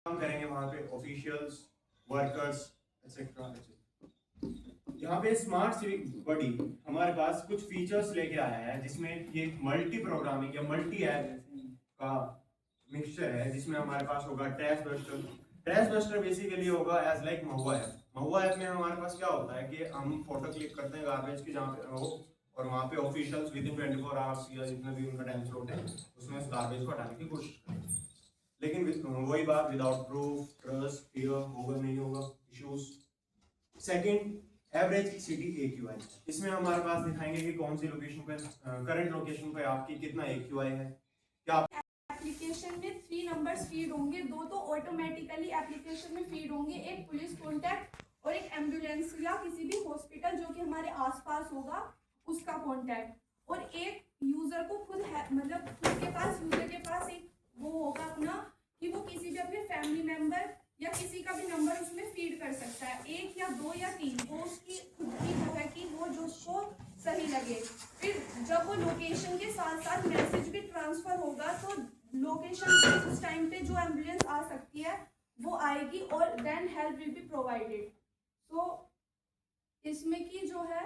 काम करेंगे वहाँ पे ऑफिशियल्स, वर्कर्स एक्सेट्रा। यहाँ पे स्मार्ट सिविक बॉडी हमारे पास कुछ फीचर्स लेके आया है, जिसमें ये मल्टी प्रोग्रामिंग या मल्टी ऐप का मिक्सचर है, जिसमें हमारे पास होगा trash buster. Trash buster basically होगा एज लाइक महुआ ऐप। महुआ ऐप में हमारे पास क्या होता है कि हम फोटो क्लिक करते हैं गार्बेज की जहाँ पे हो, और वहाँ पे ऑफिशियल्स विद इन 24 आवर्स या जितना भी उनका टाइम स्लॉट है उसमें उस गार्बेज को हटाने की कोशिश करेंगे। लेकिन वही बात, विदाउट प्रूफ, ट्रस्ट, फियर, होगा नहीं होगा issues. Second, average city AQI। इसमें हमारे पास दिखाएंगे कि कौन सी लोकेशन पे, करंट लोकेशन पे आपकी कितना AQI है। क्या एप्लीकेशन में 3 नंबर्स फीड होंगे, 2 तो ऑटोमेटिकली एप्लीकेशन में फीड होंगे, एक पुलिस कॉन्टैक्ट और एक एम्बुलेंस या किसी भी हॉस्पिटल जो कि हमारे आसपास होगा उसका कॉन्टैक्ट, और एक यूजर को खुद है, मतलब खुद के पास, यूजर के पास एक वो होगा अपना कि वो किसी भी अपने फैमिली मेंबर या किसी का भी नंबर उसमें फीड कर सकता है, 1 या 2 या 3, वो उसकी खुद की वो है कि वो जो उसको सही लगे। फिर जब वो लोकेशन के साथ साथ मैसेज भी ट्रांसफर होगा, तो लोकेशन पे उस टाइम पे जो एम्बुलेंस आ सकती है वो आएगी और then help will be provided. So इसमें की जो है,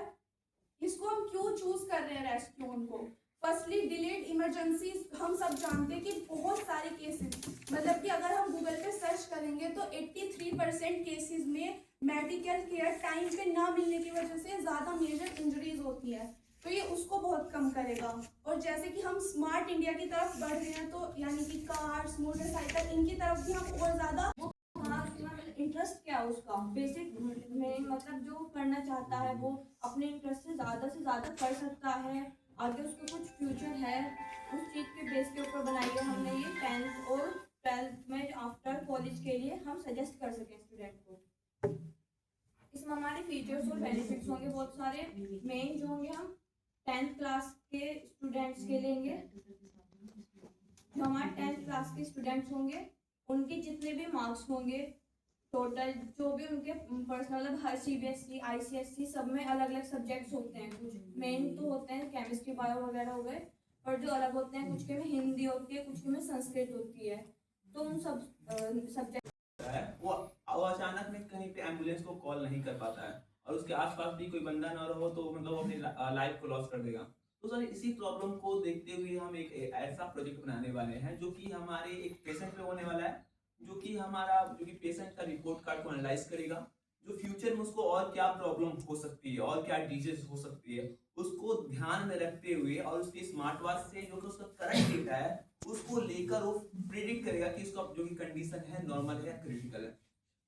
इसको हम क्यों चूज कर रहे हैं रेस्क्यून को? फर्स्टली डिलेड इमरजेंसी, हम सब जानते हैं कि बहुत सारे केसेस, मतलब कि अगर हम गूगल पे सर्च करेंगे तो 83% केसेस में मेडिकल केयर टाइम पे ना मिलने की वजह से ज़्यादा मेजर इंजरीज होती है, तो ये उसको बहुत कम करेगा। और जैसे कि हम स्मार्ट इंडिया की तरफ बढ़ रहे हैं, तो यानी कि कार्स, मोटरसाइकिल, इनकी तरफ भी हम और ज़्यादा, इंटरेस्ट क्या है उसका बेसिक में, मतलब जो करना चाहता है वो अपने इंटरेस्ट से ज्यादा कर सकता है, आगे उसको कुछ फ्यूचर है, उस चीज के बेस के ऊपर बनाई है हमने ये 10th और 12th में आफ्टर कॉलेज के लिए हम सजेस्ट कर सकें स्टूडेंट को। इसमें हमारे फीचर्स और बेनिफिट्स होंगे बहुत सारे। मेन जो होंगे, हम 10th क्लास के स्टूडेंट्स के लेंगे। जो हमारे 10th क्लास के स्टूडेंट्स होंगे उनके जितने भी मार्क्स होंगे टोटल, जो भी उनके पर्सनल, हर CBSE ICSE सब में अलग अलग सब्जेक्ट्स होते हैं, कुछ मेन तो होते हैं केमिस्ट्री बायो वगैरह हो गए, और जो अलग होते हैं कुछ के में हिंदी होती है, कुछ के में संस्कृत होती है, तो उन सब सब्जेक्ट है वो अचानक में कहीं पे एम्बुलेंस को कॉल नहीं कर पाता है, और उसके आसपास भी कोई बंदा ना रहो तो मतलब वो अपनी लाइफ को लॉस कर देगा। तो सर इसी प्रॉब्लम को देखते हुए हम एक ऐसा प्रोजेक्ट बनाने वाले हैं जो कि हमारे एक पेशेंट पे होने वाला है, जो कि पेशेंट का रिपोर्ट कार्ड को एनालाइज करेगा, जो फ्यूचर में उसको और क्या प्रॉब्लम हो सकती है और क्या डिजीज हो सकती है उसको ध्यान में रखते हुए, और उसके स्मार्ट वॉच से जो कि उसका करंट डेटा है उसको लेकर वो प्रिडिक्ट करेगा कि उसका जो कि कंडीशन है नॉर्मल है या क्रिटिकल है।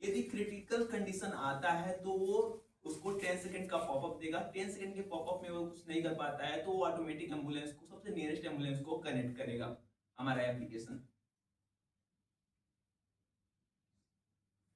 यदि क्रिटिकल कंडीशन आता है तो वो उसको 10 सेकंड का पॉपअप देगा, 10 सेकंड के पॉपअप में वो कुछ नहीं कर पाता है तो वो ऑटोमेटिक एम्बुलेंस को, सबसे नियरेस्ट एम्बुलेंस को कनेक्ट करेगा हमारा एप्लीकेशन।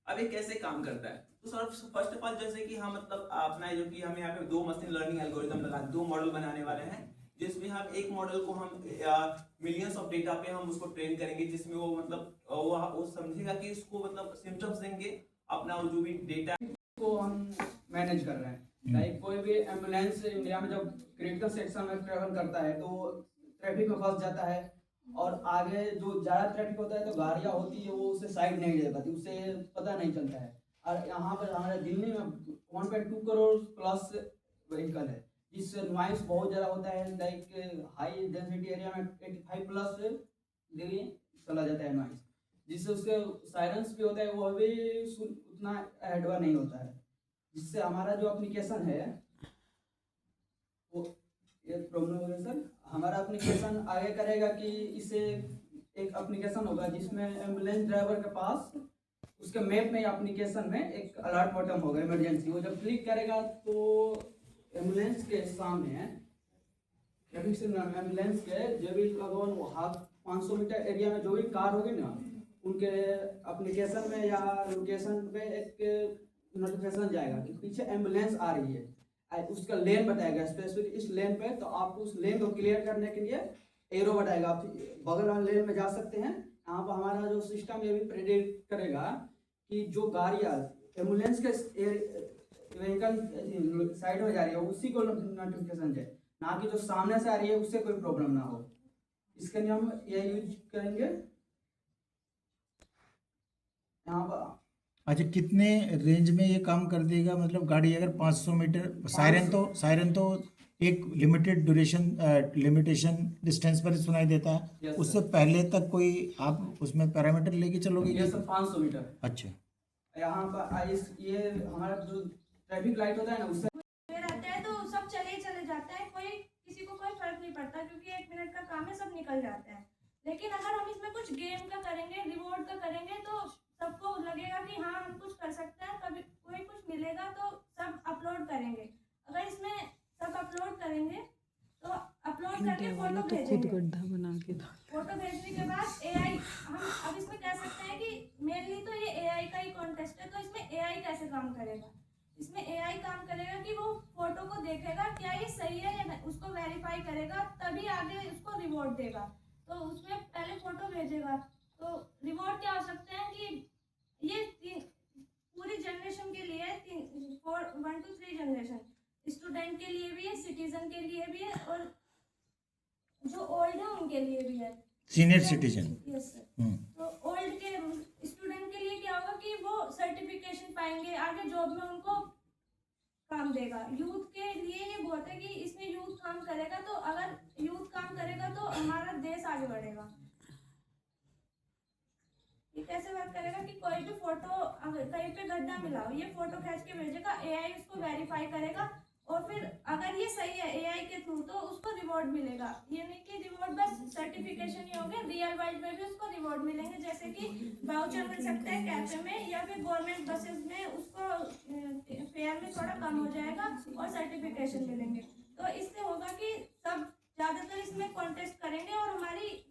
अब ये कैसे काम करता है? तो सर फर्स्ट ऑफ ऑल जैसे कि हम मतलब अपना जो कि हम यहाँ पे 2 मशीन लर्निंग एल्गोरिथम लगा 2 मॉडल बनाने वाले हैं, जिसमें हम एक मॉडल को हम मिलियंस ऑफ डेटा पे हम उसको ट्रेन करेंगे, जिसमें वो मतलब वो समझेगा कि उसको मतलब सिम्टम्स देंगे अपना जो भी डेटा को हम मैनेज कर रहे हैं। लाइक कोई भी एम्बुलेंस इंडिया में जब क्रिटिकल सेक्शन में ट्रेवल करता है तो ट्रैफिक में फंस जाता है, और आगे जो ज़्यादा ट्रैफिक होता है तो गाड़ियाँ होती है वो उसे साइड नहीं दे पाती, उसे पता नहीं चलता है। और यहाँ पर हमारे दिल्ली में 1.2 करोड़ प्लस व्हीकल है, जिससे नॉइस बहुत ज़्यादा होता है। लाइक हाई डेंसिटी एरिया में 85 प्लस डिग्री चला जाता है नॉइस, जिससे उसके साइलेंस भी होता है वो भी उतना एडवांस नहीं होता है, जिससे हमारा जो एप्लीकेशन है वो ये प्रॉब्लम हो गया सर। हमारा एप्लीकेशन आगे करेगा कि इसे एक एप्लीकेशन होगा जिसमें एम्बुलेंस ड्राइवर के पास उसके मैप में एप्लीकेशन में एक अलर्ट बटन होगा इमरजेंसी, वो जब क्लिक करेगा तो एम्बुलेंस के सामने एम्बुलेंस के जो भी लगभग हाफ 500 मीटर एरिया में जो भी कार होगी ना, उनके एप्लीकेशन में या लोकेशन पे एक नोटिफिकेशन जाएगा कि पीछे एम्बुलेंस आ रही है, उसका लेन बताएगा स्पेसिफिक इस लेन पे, तो आप उस लेन को क्लियर करने के लिए एरो बताएगा, आप बगल वाले लेन में जा सकते हैं। यहाँ पर हमारा जो सिस्टम ये भी प्रेडिक्ट करेगा कि जो गाड़ियाँ एम्बुलेंस के व्हीकल साइड में जा रही है उसी को नोटिफिकेशन जाए, ना कि जो सामने से आ रही है उससे कोई प्रॉब्लम ना हो। इसके लिए हम ये यूज करेंगे यहाँ पर अच्छा, कितने रेंज में ये काम कर देगा? मतलब गाड़ी अगर 500 मीटर, सायरन तो एक लिमिटेशन डिस्टेंस पर ही सुनाई देता है, Yes, उससे sir. पहले तक कोई आप उसमें पैरामीटर लेके चलोगे ये सब 500 मीटर। अच्छा, यहाँ पर ये हमारा जो ट्रैफिक लाइट होता है ना उससे रहता है तो सब चले जाता है, कोई किसी को कोई फर्क नहीं पड़ता क्योंकि 1 मिनट का काम है, सब निकल जाता है। लेकिन अगर हम इसमें कुछ गेम का करेंगे, रिवॉर्ड का करेंगे तो सबको लगेगा कि हाँ हम कुछ कर सकते हैं, कभी कोई कुछ मिलेगा तो सब अपलोड करेंगे। अगर इसमें सब अपलोड करेंगे तो अपलोड करके फोटो भेजेंगे, फोटो भेजने के बाद एआई, हम अब इसमें कह सकते हैं कि मेनली तो ये एआई का ही कॉन्टेस्ट है, तो इसमें एआई कैसे काम करेगा? इसमें एआई काम करेगा कि वो फोटो को देखेगा क्या ये सही है या नहीं, उसको वेरीफाई करेगा, तभी आगे उसको रिवॉर्ड देगा। तो उसमें पहले फोटो भेजेगा, तो रिवॉर्ड क्या हो सकते हैं कि ये पूरी जनरेशन के लिए 1 to 3 जनरेशन, स्टूडेंट के लिए भी है, सिटीजन के लिए भी है और जो ओल्ड है उनके लिए भी है, सीनियर सिटीजन। Yes sir. तो ओल्ड के स्टूडेंट के लिए क्या होगा कि वो सर्टिफिकेशन पाएंगे, आगे जॉब में उनको काम देगा। यूथ के लिए ये बहुत है कि इसमें यूथ काम करेगा, तो अगर यूथ काम करेगा तो हमारा देश आगे बढ़ेगा। ये कैसे वर्क करेगा कि कोई भी फोटो अगर कहीं पे गड्ढा मिला हो, ये फोटो खींच के भेजेगा, एआई उसको वेरीफाई करेगा और फिर अगर ये सही है एआई के थ्रू तो उसको रिवॉर्ड मिलेगा। ये नहीं कि रिवॉर्ड बस सर्टिफिकेशन ही हो गया, रियल वर्ल्ड में भी उसको रिवॉर्ड मिलेंगे, जैसे कि वाउचर मिल सकता है कैफे में या फिर गवर्नमेंट बसेस में, उसको फेयर में थोड़ा कम हो जाएगा और सर्टिफिकेशन मिलेंगे। तो इससे होगा कि सब ज्यादातर इसमें कॉन्टेस्ट करेंगे और हमारी